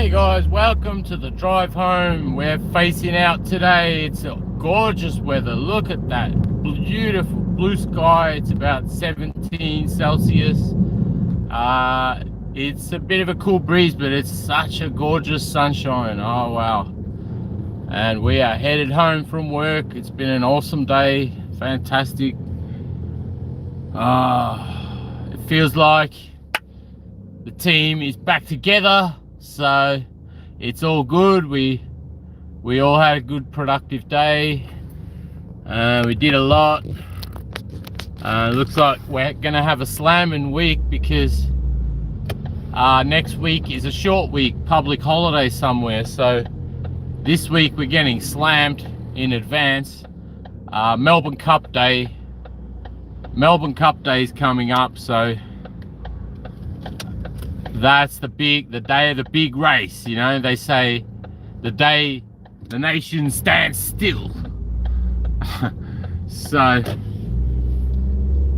Hey guys, welcome to the drive home. We're facing out today. It's gorgeous weather. Look at that beautiful blue sky. It's about 17 Celsius. It's a bit of a cool breeze, but it's such a gorgeous sunshine. Oh wow. And we are headed home from work. It's been an awesome day. Fantastic. It feels like the team is back together, so it's all good. We all had a good productive day. We did a lot. Looks like we're gonna have a slamming week because next week is a short week, public holiday somewhere. So this week we're getting slammed in advance. Melbourne Cup Day is coming up, so that's the day of the big race. You know, they say the day the nation stands still. So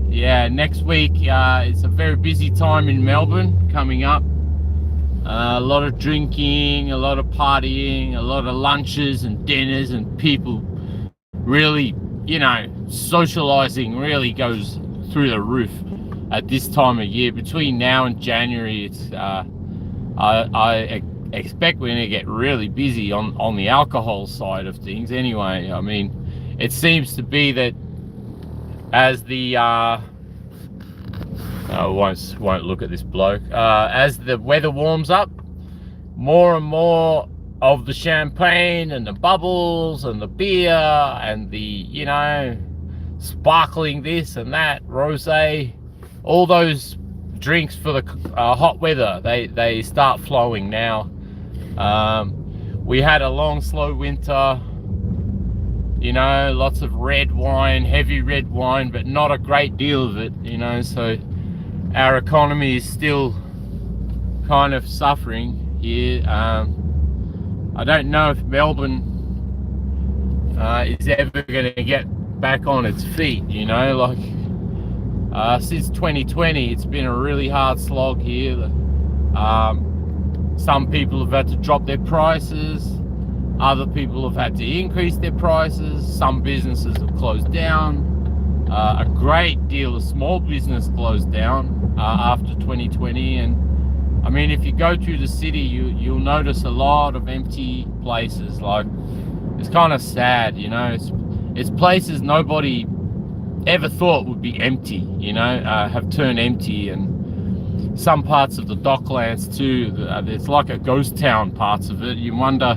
yeah, next week it's a very busy time in Melbourne coming up. A lot of drinking, a lot of partying, a lot of lunches and dinners, and people really, you know, socializing really goes through the roof at this time of year. Between now and January, it's I expect we're gonna get really busy on the alcohol side of things. Anyway, I mean, it seems to be that as the won't look at this bloke. As the weather warms up, more and more of the champagne and the bubbles and the beer and the, you know, sparkling this and that, rosé, all those drinks for the hot weather, they start flowing now. We had a long, slow winter. You know, lots of red wine, heavy red wine, but not a great deal of it, you know, so our economy is still kind of suffering here. I don't know if Melbourne is ever going to get back on its feet, you know, like since 2020 it's been a really hard slog here. Some people have had to drop their prices, other people have had to increase their prices, some businesses have closed down. A great deal of small business closed down after 2020, and I mean, if you go through the city, you'll notice a lot of empty places. Like, it's kind of sad, you know. It's places nobody ever thought would be empty, you know, have turned empty. And some parts of the Docklands too, it's like a ghost town, parts of it. You wonder,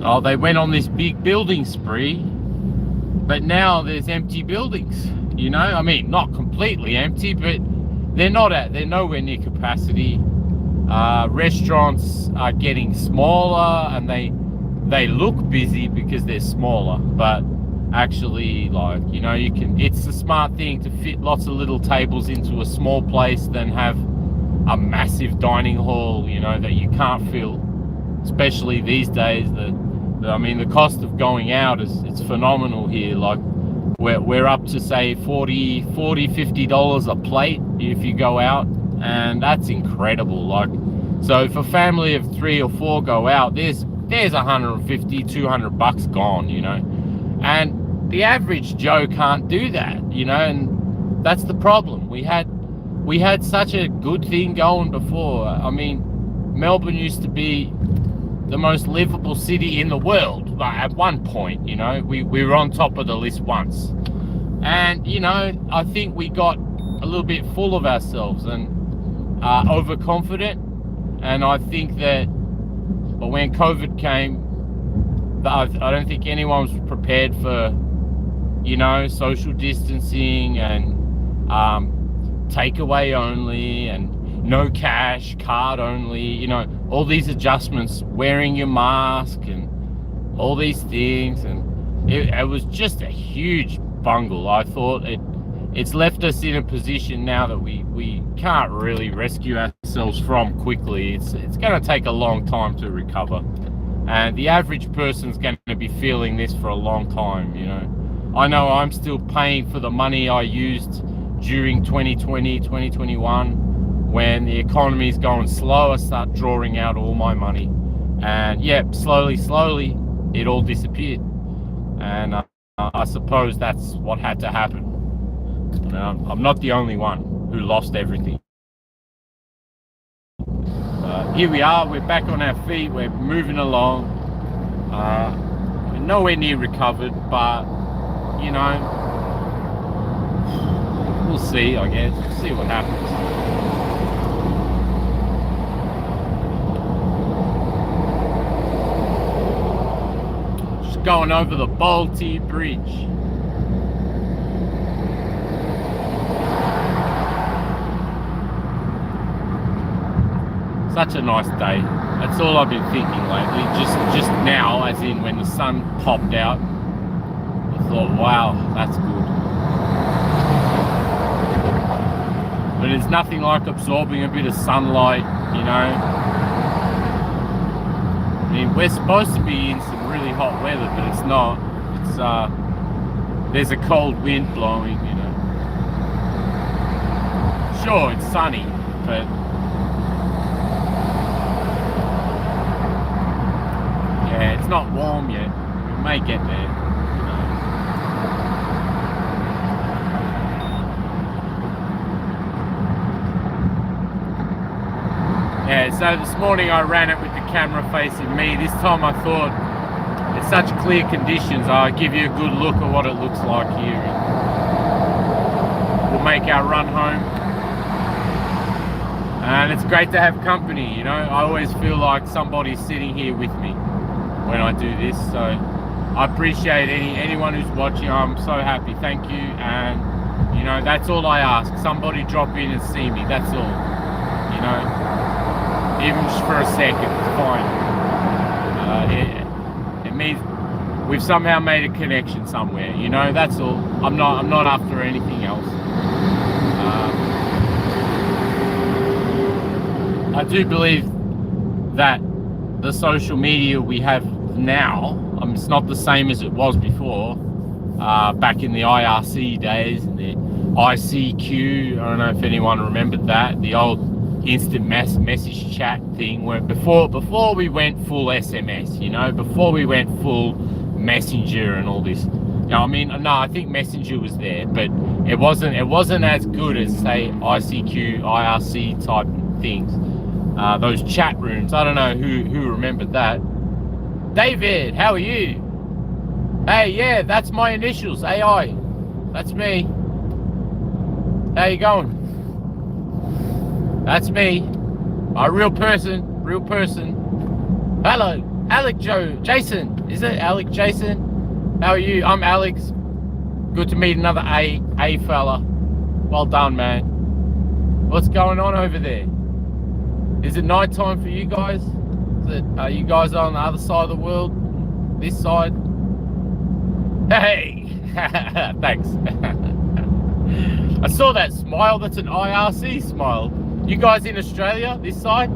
oh, they went on this big building spree, but now there's empty buildings, you know. I mean, not completely empty, but they're nowhere near capacity. Restaurants are getting smaller, and they look busy because they're smaller, but actually, like, you know, it's a smart thing to fit lots of little tables into a small place than have a massive dining hall, you know, that you can't fill, especially these days. I mean, the cost of going out it's phenomenal here. Like, we're up to say $50 a plate if you go out, and that's incredible. Like, so if a family of 3 or 4 go out, there's 150, 200 bucks gone, you know. And the average Joe can't do that, you know, and that's the problem. We had such a good thing going before. I mean, Melbourne used to be the most livable city in the world, like, at one point, you know. We were on top of the list once, and, you know, I think we got a little bit full of ourselves and overconfident. And I think that, well, when COVID came, I don't think anyone was prepared for, you know, social distancing and takeaway only and no cash, card only, you know, all these adjustments, wearing your mask and all these things. And it was just a huge bungle. I thought it's left us in a position now that we can't really rescue ourselves from quickly. It's going to take a long time to recover, and the average person's going to be feeling this for a long time, you know. I know I'm still paying for the money I used during 2020, 2021. when the economy's going slow, I start drawing out all my money. And yeah, slowly, it all disappeared. And I suppose that's what had to happen. I'm not the only one who lost everything. Here we are, we're back on our feet, we're moving along. We're nowhere near recovered, but, you know, we'll see, I guess. We'll see what happens. Just going over the Balti Bridge. Such a nice day. That's all I've been thinking lately. Just now, as in when the sun popped out, I thought, wow, that's good. But there's nothing like absorbing a bit of sunlight, you know. I mean, we're supposed to be in some really hot weather, but it's not. It's there's a cold wind blowing, you know. Sure, it's sunny, but yeah, it's not warm yet. We may get there, you know. Yeah, so this morning I ran it with the camera facing me. This time I thought, it's such clear conditions, I'll give you a good look at what it looks like here. And we'll make our run home. And it's great to have company, you know. I always feel like somebody's sitting here with me when I do this, so I appreciate anyone who's watching. I'm so happy, thank you. And you know, that's all I ask, somebody drop in and see me, that's all, you know, even just for a second, it's fine. It means we've somehow made a connection somewhere, you know, that's all. I'm not after anything else. I do believe that the social media we have now, it's not the same as it was before, back in the IRC days and the ICQ. I don't know if anyone remembered that, the old instant message chat thing, where before we went full SMS, you know, before we went full Messenger and all this. You know, I mean, no, I think Messenger was there, but it wasn't as good as, say, ICQ, IRC type things. Those chat rooms, I don't know who remembered that. David, how are you? Hey, yeah, that's my initials, AI. That's me. How you going? That's me. A real person. Hello, Jason. Is it Alec Jason? How are you? I'm Alex. Good to meet another A fella. Well done, man. What's going on over there? Is it night time for you guys? Are you guys on the other side of the world? This side? Hey! Thanks. I saw that smile. That's an IRC smile. You guys in Australia, this side?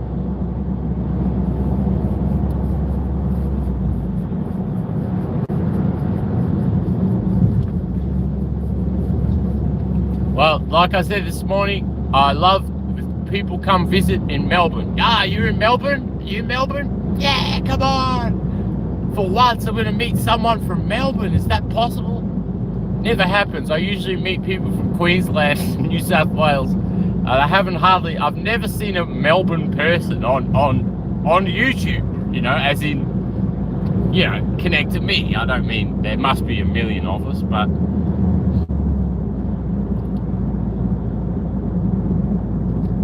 Well, like I said this morning, I love people come visit in Melbourne. Ah, you're in Melbourne? You in Melbourne? Yeah, come on. For once, I'm going to meet someone from Melbourne. Is that possible? Never happens. I usually meet people from Queensland and New South Wales. I've never seen a Melbourne person on YouTube, you know, as in, you know, connect to me. I don't mean there must be a million of us, but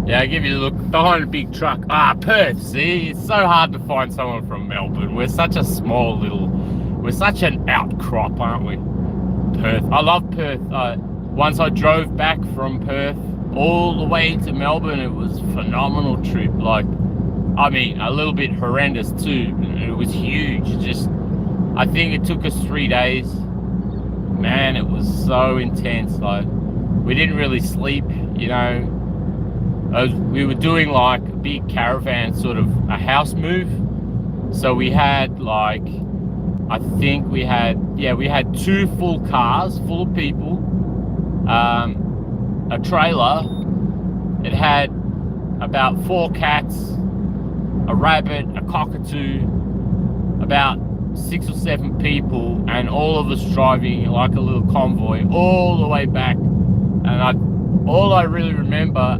yeah, I'll give you a look behind a big truck. Ah, Perth, see? It's so hard to find someone from Melbourne. We're such a small little, we're such an outcrop, aren't we? Perth. I love Perth. Once I drove back from Perth all the way to Melbourne, it was a phenomenal trip. Like, I mean, a little bit horrendous too. It was huge. I think it took us 3 days. Man, it was so intense. Like, we didn't really sleep, you know. We were doing like a big caravan, sort of a house move. So we had like, I think we had 2 full cars full of people, a trailer. It had about 4 cats, a rabbit, a cockatoo, about 6 or 7 people, and all of us driving like a little convoy all the way back. And all I really remember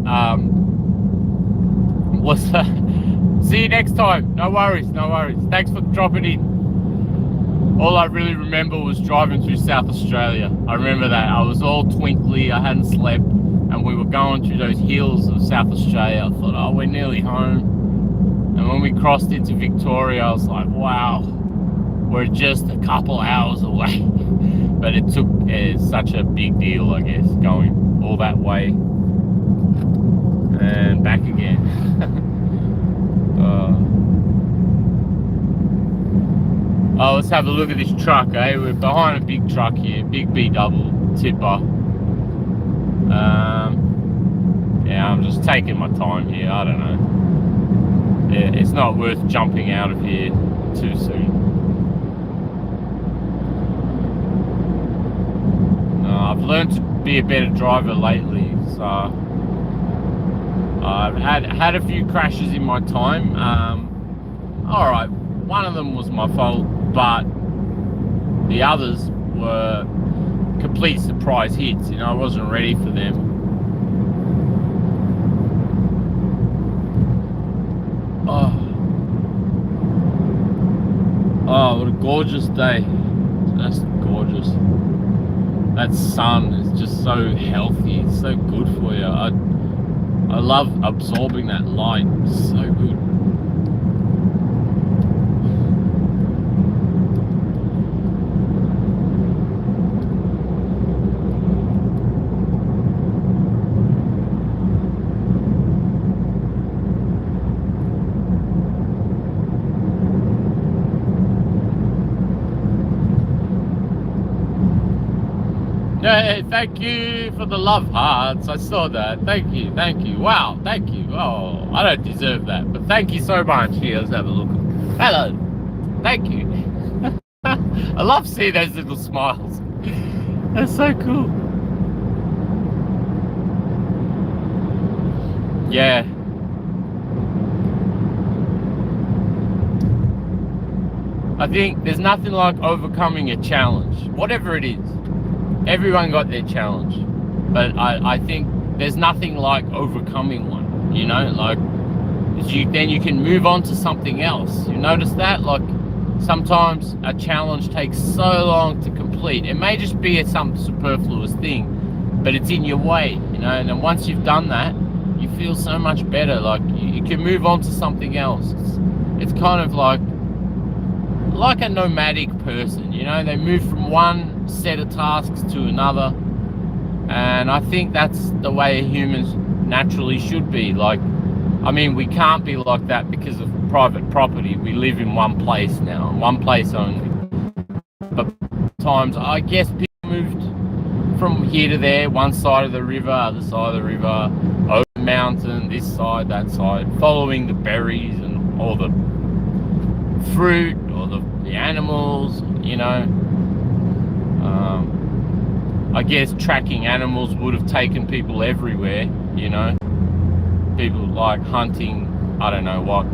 was see you next time. No worries, no worries. Thanks for dropping in. All I really remember was driving through South Australia. I remember that. I was all twinkly, I hadn't slept, and we were going through those hills of South Australia. I thought, oh, we're nearly home. And when we crossed into Victoria, I was like, wow, we're just a couple hours away. But it took such a big deal, I guess, going all that way and back again. Oh, let's have a look at this truck, eh? We're behind a big truck here, big B-double tipper. Yeah, I'm just taking my time here, I don't know. Yeah, it's not worth jumping out of here too soon. I've learned to be a better driver lately, so I've had a few crashes in my time. Alright, one of them was my fault, but the others were complete surprise hits. You know, I wasn't ready for them. Oh, what a gorgeous day. That's gorgeous. That sun is just so healthy. It's so good for you. I love absorbing that light. It's so good. Hey, thank you for the love hearts. I saw that. Thank you, thank you. Wow, thank you. Oh, I don't deserve that, but thank you so much. Here, let's have a look. Hello. Thank you. I love seeing those little smiles. That's so cool. Yeah. I think there's nothing like overcoming a challenge, whatever it is. Everyone got their challenge, but I think there's nothing like overcoming one, you know, like then you can move on to something else. You notice that? Like sometimes a challenge takes so long to complete. It may just be some superfluous thing, but it's in your way, you know, and then once you've done that, you feel so much better. Like you can move on to something else. It's kind of like a nomadic person, you know, they move from one set of tasks to another, and I think that's the way humans naturally should be. Like, I mean, we can't be like that because of private property. We live in one place now, one place only. But times, I guess people moved from here to there, one side of the river, other side of the river, over the mountain, this side, that side, following the berries and all the fruit or the animals, you know. I guess tracking animals would have taken people everywhere, you know. People like hunting, I don't know what,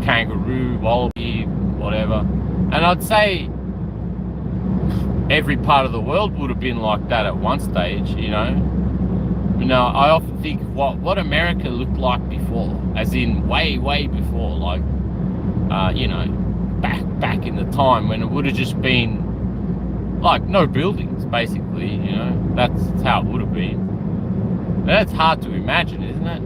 kangaroo, wallaby, whatever. And I'd say every part of the world would have been like that at one stage, you know. You know, I often think what America looked like before, as in way before, like, you know, back in the time when it would have just been like no buildings, basically, you know. That's how it would have been. And that's hard to imagine, isn't it?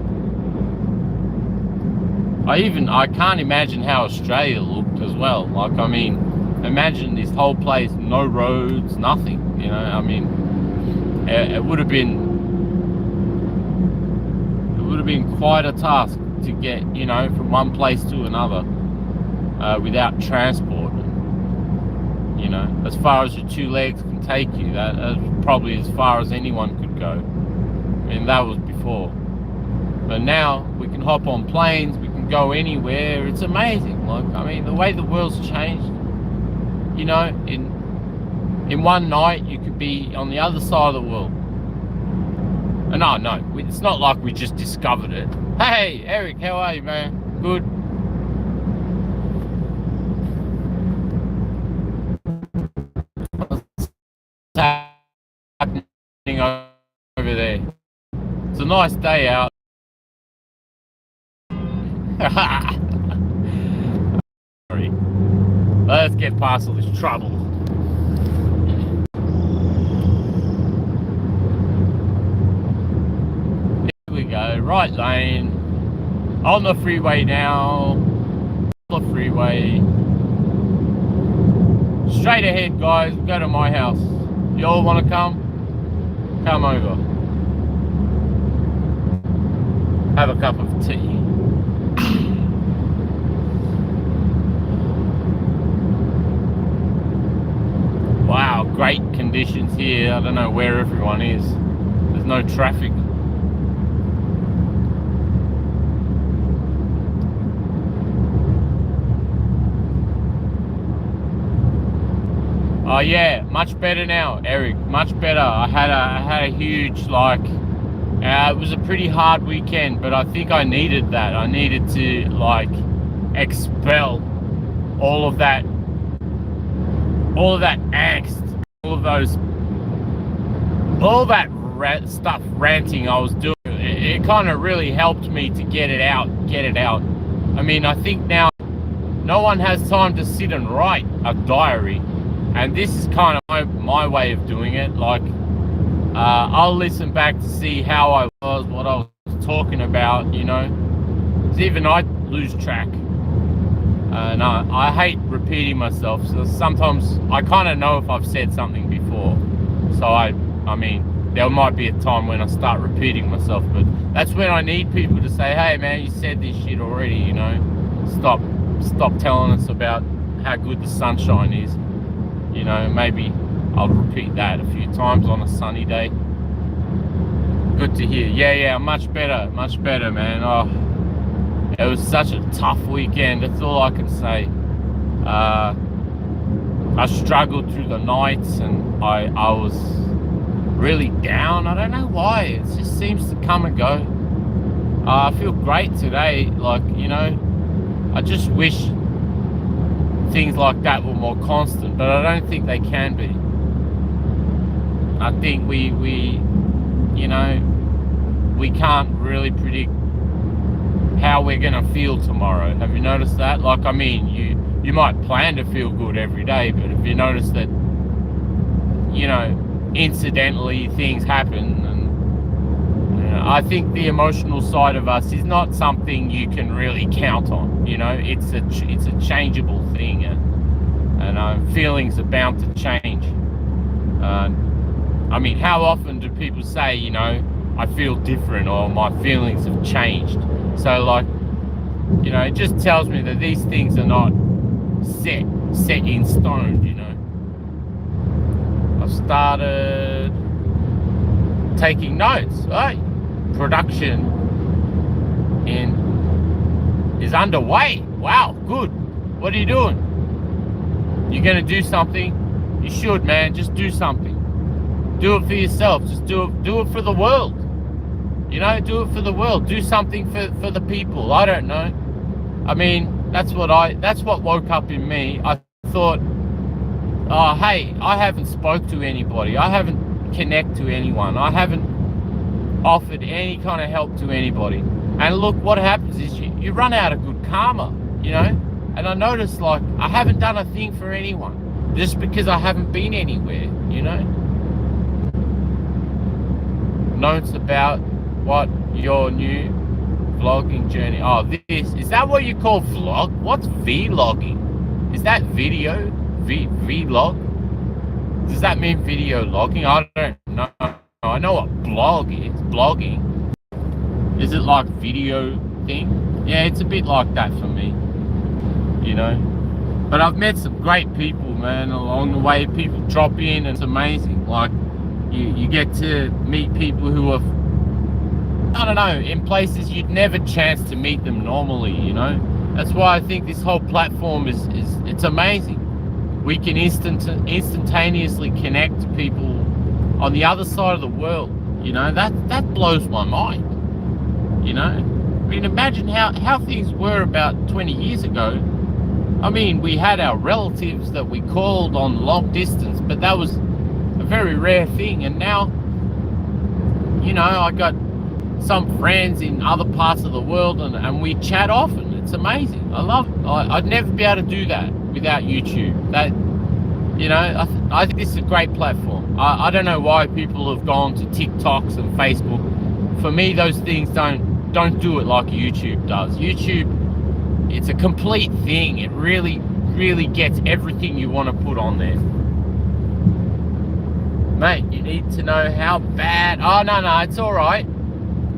I can't imagine how Australia looked as well. Like, I mean, imagine this whole place, no roads, nothing, you know. I mean, it would have been quite a task to get, you know, from one place to another without transport. You know, as far as your two legs can take you, that's probably as far as anyone could go. I mean, that was before. But now we can hop on planes, we can go anywhere. It's amazing. Like, I mean, the way the world's changed, you know, in one night you could be on the other side of the world. No, it's not like we just discovered it. Hey, Eric, how are you, man? Good. What's happening over there? It's a nice day out. Sorry. Let's get past all this trouble. Here we go, right lane. On the freeway now. On the freeway. Straight ahead, guys. Go to my house. You all want to come? Come over. Have a cup of tea. Wow, great conditions here. I don't know where everyone is. There's no traffic. Oh yeah, much better now, Eric. Much better. I had a huge it was a pretty hard weekend, but I think I needed that. I needed to expel all of that angst, all that stuff ranting I was doing. It kind of really helped me to get it out. I mean, I think now no one has time to sit and write a diary. And this is kind of my way of doing it. I'll listen back to see how I was, what I was talking about, you know. 'Cause even I lose track. And I hate repeating myself. So sometimes I kind of know if I've said something before. So I mean, there might be a time when I start repeating myself. But that's when I need people to say, hey man, you said this shit already, you know. Stop telling us about how good the sunshine is. You know, maybe I'll repeat that a few times on a sunny day. Good to hear. Yeah, much better, man. Oh, it was such a tough weekend. That's all I can say. I struggled through the nights, and I was really down. I don't know why. It just seems to come and go. I feel great today. You know, I just wish things like that were more constant, but I don't think they can be. I think we you know, we can't really predict how we're gonna feel tomorrow. Have you noticed that? I mean, you might plan to feel good every day, but if you notice that, you know, incidentally things happen, and you know, I think the emotional side of us is not something you can really count on. You know, it's a changeable thing, and feelings are bound to change. I mean, how often do people say, you know, I feel different, or my feelings have changed? So you know, it just tells me that these things are not set in stone. You know, I've started taking notes. Right? Production is underway. Wow, good. What are you doing? You're gonna do something? You should, man. Just do something. Do it for yourself. Just do it for the world. You know, do it for the world. Do something for the people. I don't know. I mean, that's what woke up in me. I thought, oh, hey, I haven't spoke to anybody. I haven't connected to anyone. I haven't offered any kind of help to anybody. And look, what happens is you run out of good karma, you know? And I noticed, I haven't done a thing for anyone just because I haven't been anywhere, you know? Notes about what your new vlogging journey. Oh, is that what you call vlog? What's vlogging? Is that video? Vlog? Does that mean video logging? I don't know. I know what blog is. Blogging. Is it like video thing? Yeah, it's a bit like that for me. You know? But I've met some great people, man, along the way. People drop in, and it's amazing. You get to meet people who are, I don't know, in places you'd never chance to meet them normally, you know? That's why I think this whole platform it's amazing. We can instantaneously connect to people on the other side of the world. You know, that blows my mind. You know, I mean, imagine how things were about 20 years ago. I mean, we had our relatives that we called on long distance, but that was a very rare thing. And now, you know, I got some friends in other parts of the world, and we chat often. It's amazing. I love it. I'd never be able to do that without YouTube. That, you know, I think this is a great platform. I don't know why people have gone to TikToks and Facebook. For me, those things don't do it like YouTube does. YouTube, it's a complete thing. It really, really gets everything you want to put on there. Mate, you need to know how bad... Oh, no, it's all right.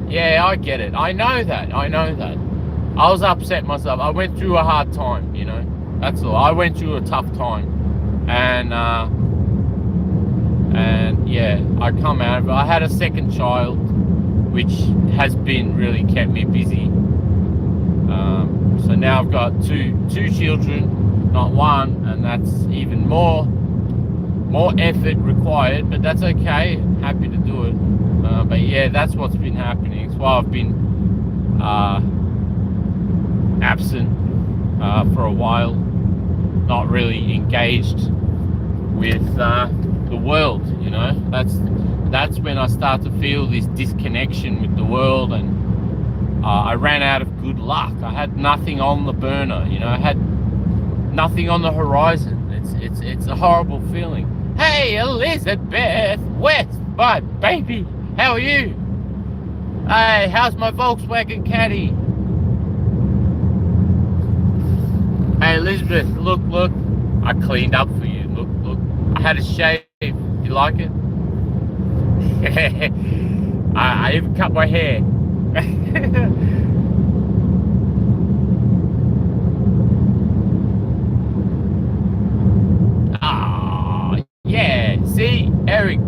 Yeah, I get it. I know that. I was upset myself. I went through a hard time, you know. That's all. I went through a tough time. And yeah, I come out of it. I had a second child, which has been really kept me busy. So now I've got two children, not one, and that's even more effort required, but that's okay. Happy to do it. But yeah, that's what's been happening. It's why I've been absent for a while, not really engaged with the world. You know, that's when I start to feel this disconnection with the world, and I ran out of good luck. I had nothing on the burner. You know, I had nothing on the horizon. It's a horrible feeling. Hey, Elizabeth West, my baby, how are you? Hey, how's my Volkswagen Caddy? Hey, Elizabeth, look, I cleaned up for you. Look, I had a shave. You like it? I even cut my hair. Yeah, see, Eric,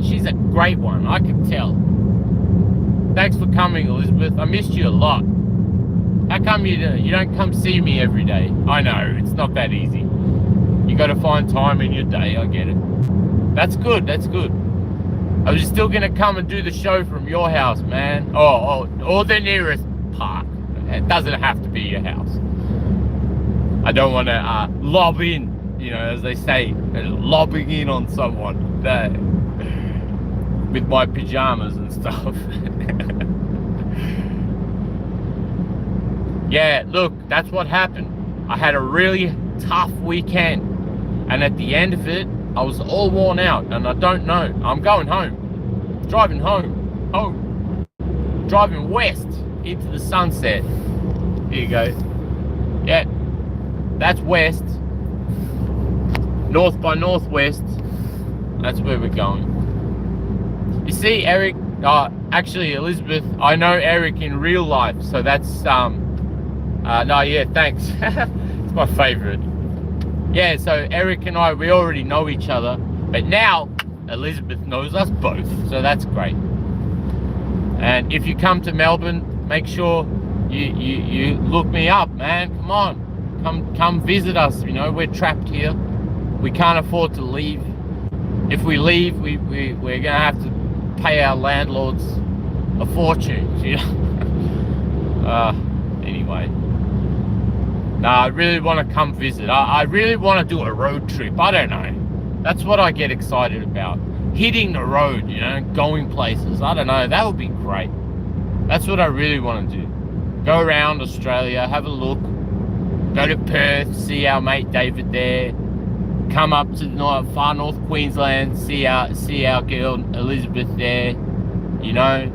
she's a great one, I can tell. Thanks for coming, Elizabeth. I missed you a lot. How come you don't come see me every day? I know, it's not that easy. You got to find time in your day, I get it. That's good. I was still going to come and do the show from your house, man. Or the nearest park. It doesn't have to be your house. I don't want to lob in, you know, as they say, lobbing in on someone with my pajamas and stuff. Yeah, look, that's what happened. I had a really tough weekend, and at the end of it, I was all worn out, and I don't know. I'm going home, driving home, driving west into the sunset. Here you go. Yeah, that's west. North by northwest. That's where we're going. You see, Eric, actually, Elizabeth, I know Eric in real life, so that's no, yeah, thanks. It's my favorite. Yeah, so Eric and I, we already know each other, but now Elizabeth knows us both, so that's great. And if you come to Melbourne, make sure you look me up, man. Come on, come visit us. You know, we're trapped here. We can't afford to leave. If we leave, we're gonna have to pay our landlords a fortune. You know. Anyway. No, I really want to come visit. I really want to do a road trip. I don't know. That's what I get excited about. Hitting the road, you know, going places. I don't know. That would be great. That's what I really want to do. Go around Australia, have a look. Go to Perth, see our mate David there. Come up to far north Queensland, see our girl Elizabeth there. You know,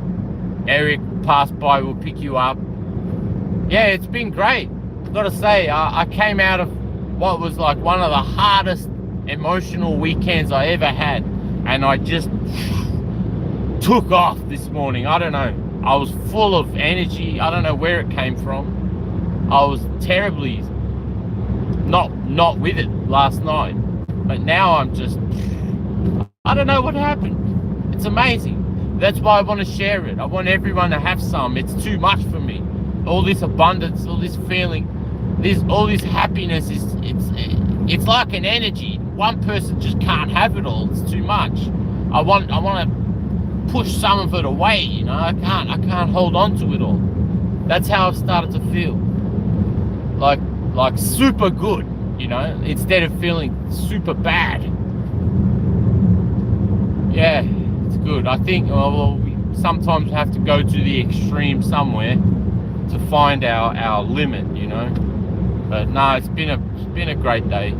Eric pass by, will pick you up. Yeah, it's been great. Gotta say, I came out of what was like one of the hardest emotional weekends I ever had, and I just took off this morning. I don't know, I was full of energy. I don't know where it came from. I was terribly not with it last night, but now I'm just, I don't know what happened. It's amazing. That's why I want to share it. I want everyone to have some. It's too much for me. All this abundance, all this feeling, all this happiness it's like an energy. One person just can't have it all. It's too much. I want to push some of it away, you know. I can't hold on to it all. That's how I've started to feel. Like super good, you know, instead of feeling super bad. Yeah, it's good. I think we sometimes have to go to the extreme somewhere to find our limit, you know. But no, it's been a great day.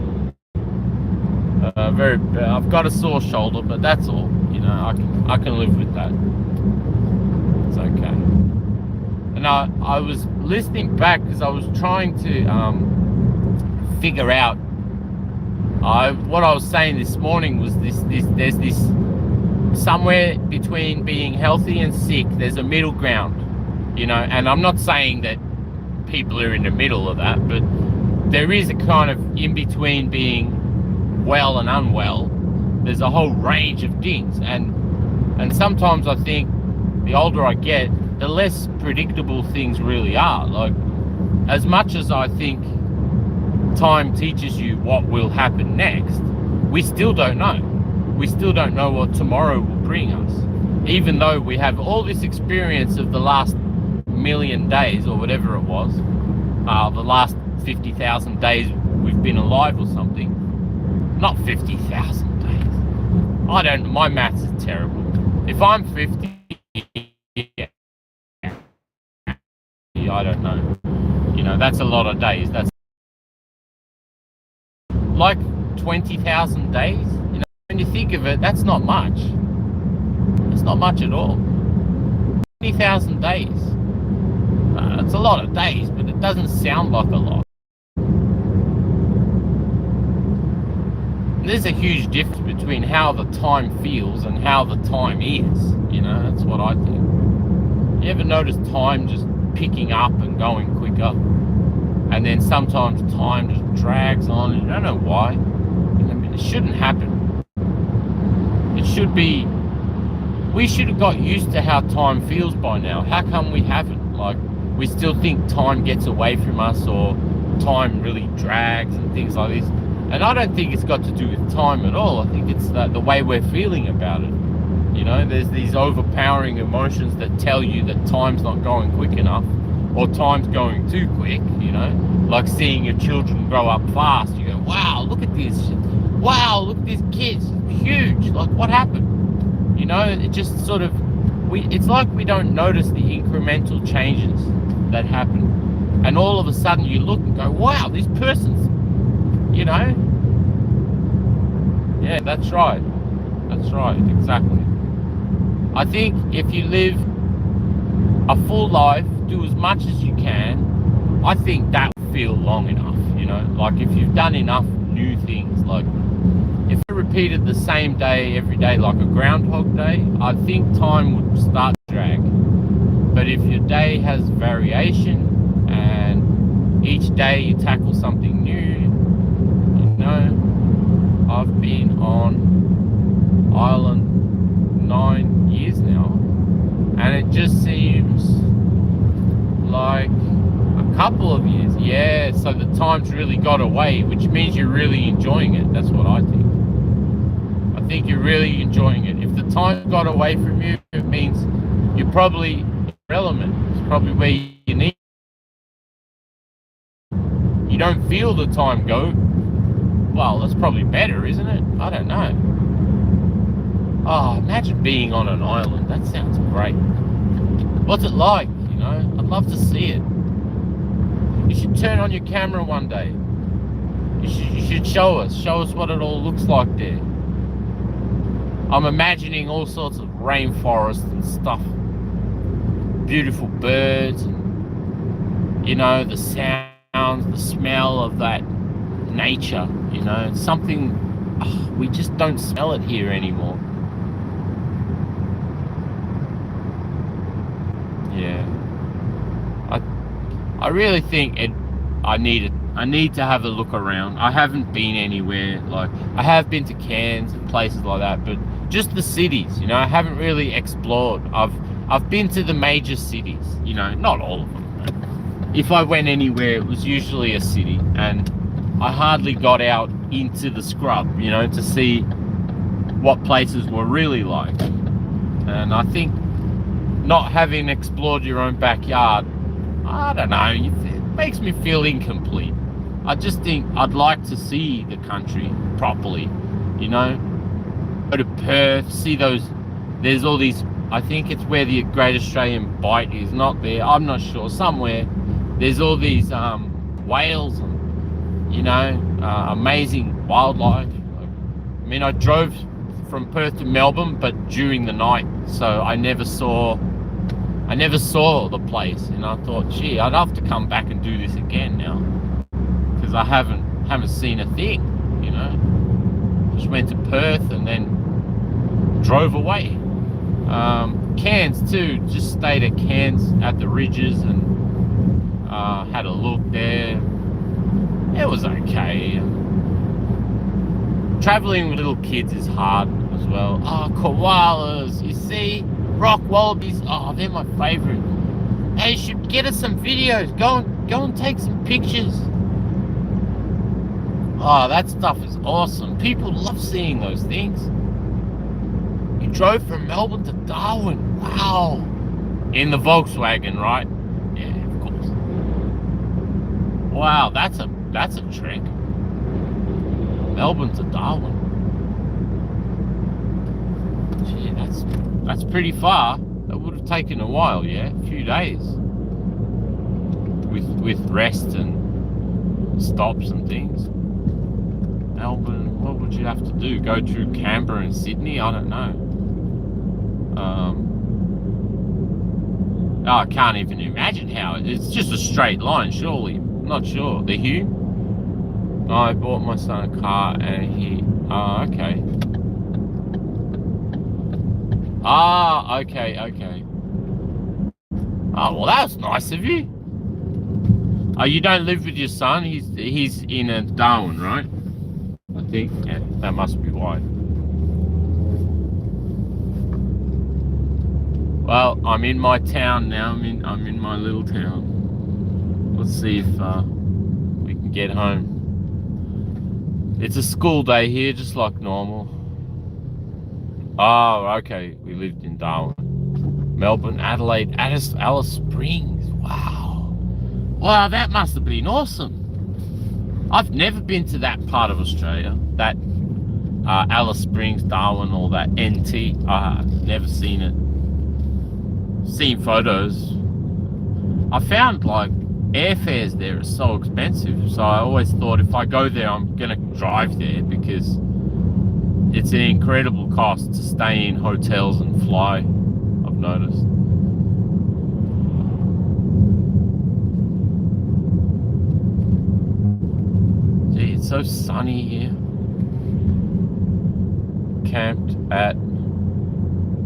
I've got a sore shoulder, but that's all. You know, I can live with that. It's okay. And I was listening back because I was trying to figure out. What I was saying this morning was there's this somewhere between being healthy and sick. There's a middle ground, you know. And I'm not saying that people are in the middle of that, but there is a kind of in between being well and unwell. There's a whole range of things, and sometimes I think the older I get, the less predictable things really are. Like, as much as I think time teaches you what will happen next, we still don't know. We still don't know what tomorrow will bring us, even though we have all this experience of the last million days or whatever it was, the last 50,000 days we've been alive or something. Not 50,000 days. I don't. My maths is terrible. If I'm 50, I don't know. You know, that's a lot of days. That's like 20,000 days. You know, when you think of it, that's not much. It's not much at all. 20,000 days. It's a lot of days, but it doesn't sound like a lot. There's a huge difference between how the time feels and how the time is. You know, that's what I think. You ever notice time just picking up and going quicker? And then sometimes time just drags on and you don't know why. I mean, it shouldn't happen. It should be... We should have got used to how time feels by now. How come we haven't? Like, we still think time gets away from us, or time really drags and things like this. And I don't think it's got to do with time at all. I think it's the way we're feeling about it. You know, there's these overpowering emotions that tell you that time's not going quick enough, or time's going too quick, you know. Like seeing your children grow up fast. You go, wow, look at this. Wow, look at these kids. It's huge. Like, what happened? You know, it just sort of... It's like we don't notice the incremental changes that happen. And all of a sudden you look and go, wow, this person's... You know? Yeah, that's right. That's right, exactly. I think if you live a full life, do as much as you can, I think that will feel long enough, you know? Like, if you've done enough new things, like, if you repeated the same day every day, like a Groundhog Day, I think time would start to drag. But if your day has variation, and each day you tackle something new, I've been on Ireland 9 years now, and it just seems like a couple of years. Yeah, so the time's really got away, which means you're really enjoying it. That's what I think. I think you're really enjoying it. If the time got away from you, it means you're probably irrelevant. It's probably where you need. You don't feel the time go. Well, that's probably better, isn't it? I don't know. Oh, imagine being on an island. That sounds great. What's it like, you know? I'd love to see it. You should turn on your camera one day. You should show us what it all looks like there. I'm imagining all sorts of rainforests and stuff. Beautiful birds, and, you know, the sounds, the smell of that nature, you know, something we just don't smell it here anymore. Yeah, I really think I need to have a look around. I haven't been anywhere. Like, I have been to Cairns and places like that, but just the cities, you know, I haven't really explored. I've been to the major cities, you know, not all of them. If I went anywhere, it was usually a city, and I hardly got out into the scrub, you know, to see what places were really like. And I think not having explored your own backyard, I don't know, it makes me feel incomplete. I just think I'd like to see the country properly, you know, go to Perth, see those, there's all these, I think it's where the Great Australian Bight is, not there, I'm not sure, somewhere, there's all these whales and, you know, amazing wildlife. I mean, I drove from Perth to Melbourne, but during the night, so I never saw the place, and I thought, gee, I'd have to come back and do this again now, because I haven't seen a thing, you know. Just went to Perth and then drove away. Cairns too, just stayed at Cairns at the Ridges and had a look there. It was okay. Traveling with little kids is hard as well. Oh, koalas, you see? Rock wallabies, oh, they're my favorite. Hey, you should get us some videos. Go and take some pictures. Oh, that stuff is awesome. People love seeing those things. You drove from Melbourne to Darwin. Wow. In the Volkswagen, right? Yeah, of course. Wow, that's a trek. Melbourne to Darwin. Gee, that's pretty far. That would have taken a while, yeah, a few days, with rest and stops and things. Melbourne, what would you have to do? Go through Canberra and Sydney? I don't know. Oh, I can't even imagine how. It's just a straight line, surely. I'm not sure. The Hugh? I bought my son a car and he... Oh, okay. Ah, okay. Oh, well, that was nice of you. Oh, you don't live with your son? He's in Darwin, right? I think. Yeah, that must be why. Well, I'm in my town now. I'm in my little town. Let's see if we can get home. It's a school day here, just like normal. Oh, okay. We lived in Darwin. Melbourne, Adelaide, Alice Springs. Wow. Wow, that must have been awesome. I've never been to that part of Australia. That Alice Springs, Darwin, all that NT. Never seen it. Seen photos. I found like airfares there are so expensive, so I always thought if I go there I'm gonna drive there, because it's an incredible cost to stay in hotels and fly, I've noticed. Gee, it's so sunny here. Camped at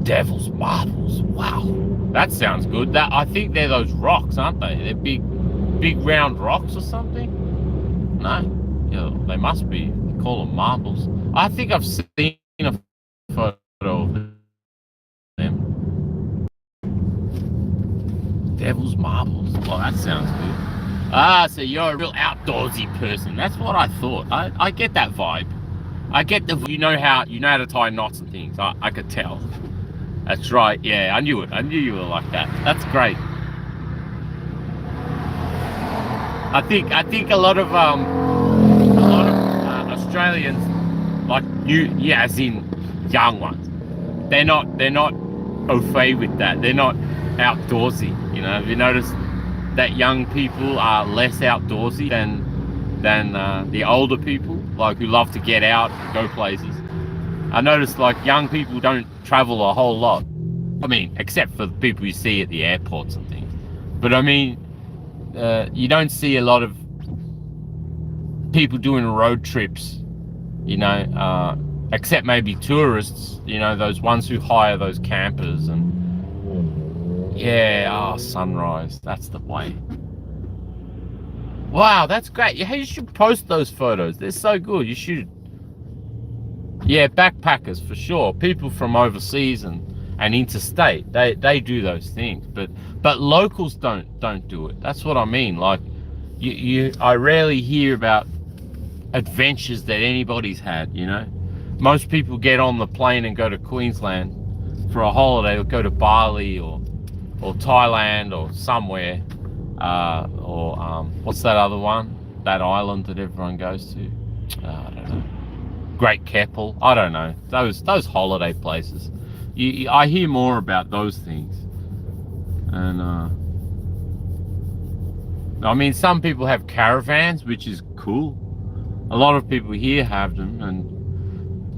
Devil's Marbles. Wow, that sounds good. That, I think they're those rocks, aren't they? They're big round rocks or something? No? Yeah, they must be. They call them marbles. I think I've seen a photo of them. Devil's Marbles. Oh, that sounds good. Ah, so you're a real outdoorsy person. That's what I thought. I get that vibe. I get the, you know how to tie knots and things. I could tell. That's right. Yeah, I knew it. I knew you were like that. That's great. I think a lot of Australians, like you, yeah, as in young ones, they're not au fait with that. They're not outdoorsy. You know, have you noticed that young people are less outdoorsy than the older people, like who love to get out and go places? I noticed like young people don't travel a whole lot. I mean, except for the people you see at the airports and things. But I mean, you don't see a lot of people doing road trips, you know, except maybe tourists, you know, those ones who hire those campers. And yeah, oh, sunrise, that's the way. Wow, that's great. Yeah, you should post those photos. They're so good. You should. Yeah, backpackers for sure. People from overseas and interstate, they do those things. But locals don't do it. That's what I mean. Like I rarely hear about adventures that anybody's had, you know. Most people get on the plane and go to Queensland for a holiday, go to Bali or Thailand or somewhere, or what's that other one? That island that everyone goes to? I don't know. Great Keppel. I don't know. Those holiday places. I hear more about those things. And I mean, some people have caravans, which is cool. A lot of people here have them,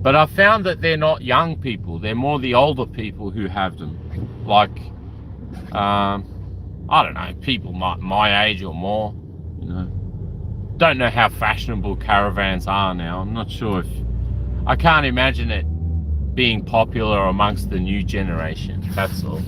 but I found that they're not young people. They're more the older people who have them. Like, I don't know, people my age or more, you know. Don't know how fashionable caravans are now. I'm not sure if, I can't imagine it being popular amongst the new generation, that's all.